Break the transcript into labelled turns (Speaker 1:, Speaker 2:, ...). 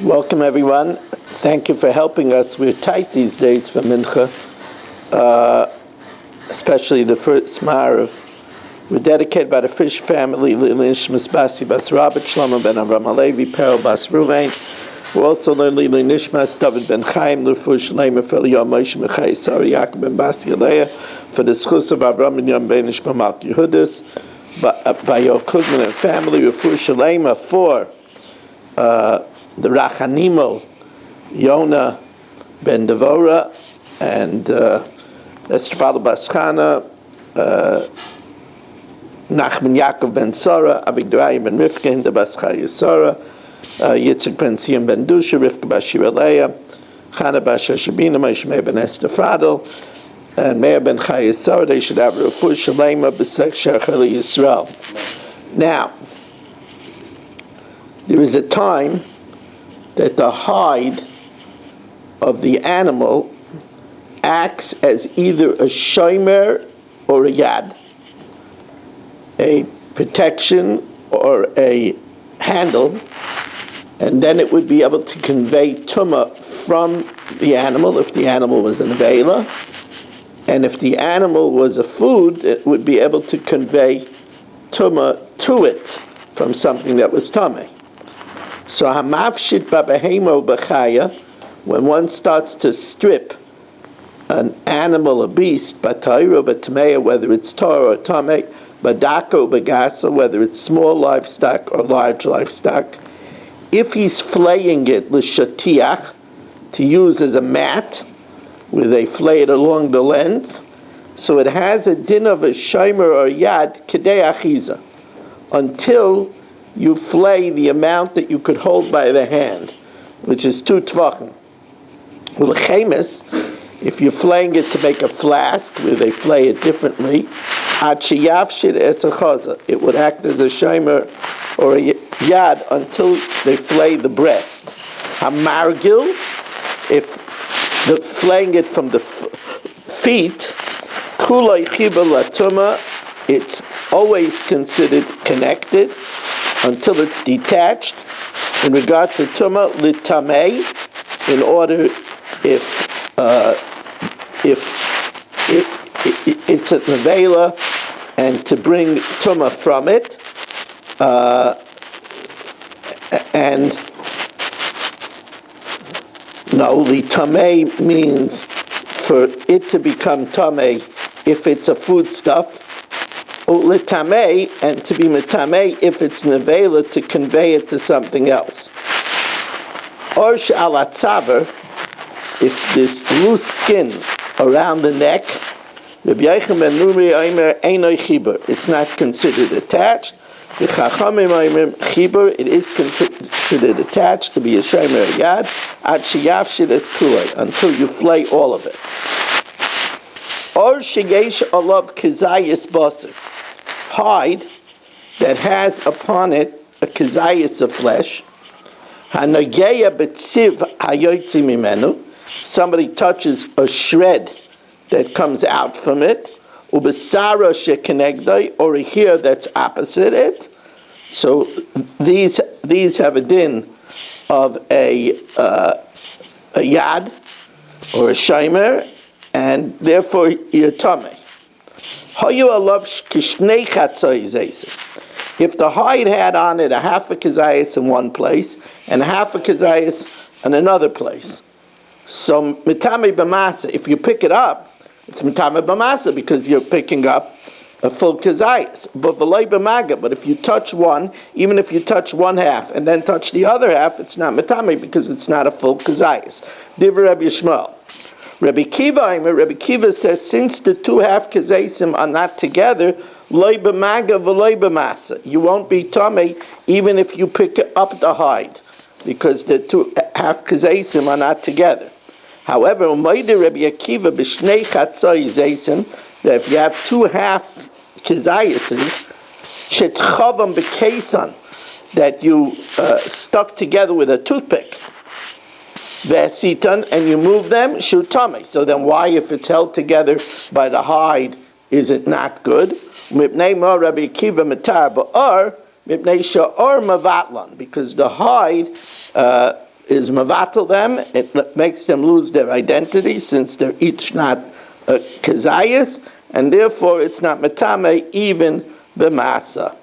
Speaker 1: Welcome, everyone. Thank you for helping us. We're tight these days for Mincha, especially the first Ma'ariv. We're dedicated by the Fish family, Nishmas Basi Bas Robert, Shlomo ben Avram Alevi, Perel Bas Ruvain. We're also learning Nishmas David ben Chaim, Lufush Leimer for Yomis, Mechai Sari Yaakov ben Basi Aleya, for the schus of Avram and Yom ben Ishmael Yehudis, by your Kugman and family, Lufush Leimer for the Rachanimo, Yona ben Devora, and Estefal Baschana, Nachman Yaakov ben Sara, Avigdai ben Rivka, the Baschai Sara, Yitzchak ben Sion ben Dusha, Rivka Bashir Aleya, Chana Bashashabina, Meshmei ben Estefadel, and Meir ben Chai Sara. They should have Refuah Shalema b'Sek Shechel Yisrael. Now, there is a time that the hide of the animal acts as either a shomer or a yad, a protection or a handle, and then it would be able to convey tumah from the animal if the animal was an avela, and if the animal was a food, it would be able to convey tumah to it from something that was tameh. So hamafshit babahemo b'chaya, when one starts to strip an animal, a beast, b'tayro b'tameya, whether it's Torah or tameh, badako bagasa, whether it's small livestock or large livestock, if he's flaying it l'shatiach, to use as a mat, where they flay it along the length, so it has a din of a shomer or yad kedei achiza, until you flay the amount that you could hold by the hand, which is 2 tvachim. L'chemes, if you're flaying it to make a flask, where they flay it differently, it would act as a shomer or a yad until they flay the breast. Hamargil, if the flaying it from the feet, kulay chiba latuma, it's always considered connected until it's detached. In regard to tumah, litamei, in order if it's a nevela, and to bring tumah from it, and no, litamei means for it to become tamei if it's a foodstuff, litamei, and to be metamei if it's nevela, to convey it to something else. Or she'alatzaber, if this loose skin around the neck, Rabbi Yochanan ben Numri Omer einoi chibur, it's not considered attached. The Chachamim Omer chibur, it is considered attached to be a shomer yad, ad sheyafshid es kulei, until you flay all of it. Or sheyesh alav kizayis basar, hide that has upon it a kizayis of flesh, hanageya betziv hayotzi mimenu, somebody touches a shred that comes out from it, ubesara shekenegdai, or a hair that's opposite it. So these have a din of a yad or a shomer, and therefore you're tameh. If the hide had on it a half a kizayis in one place and a half a kizayis in another place, so mitame b'masa, if you pick it up, it's mitame b'masa because you're picking up a full kizayis. But v'loi b'maga, but if you touch one, even if you touch one half and then touch the other half, it's not mitame because it's not a full kizayis. Divrei Rabbi Yishmael. Rabbi Kiva says, since the 2 half kizayim are not together, loi b'maga v'loi b'masa, you won't be tamei even if you pick up the hide, because the 2 half kizayim are not together. However, Umayde Rabbi Akiva b'shnei chatzai zaysim, that if you have 2 half kizayises, shetchavam b'kesan, that you stuck together with a toothpick, v'asitan, and you move them, shutame. So then why, if it's held together by the hide, is it not good? Mipnei ma Rabbi Akiva matar ba'ar, mipnei sha'ar mavatlan, because the hide is mavatal them. It makes them lose their identity since they're each not kezayis, and therefore it's not metame even b'masa.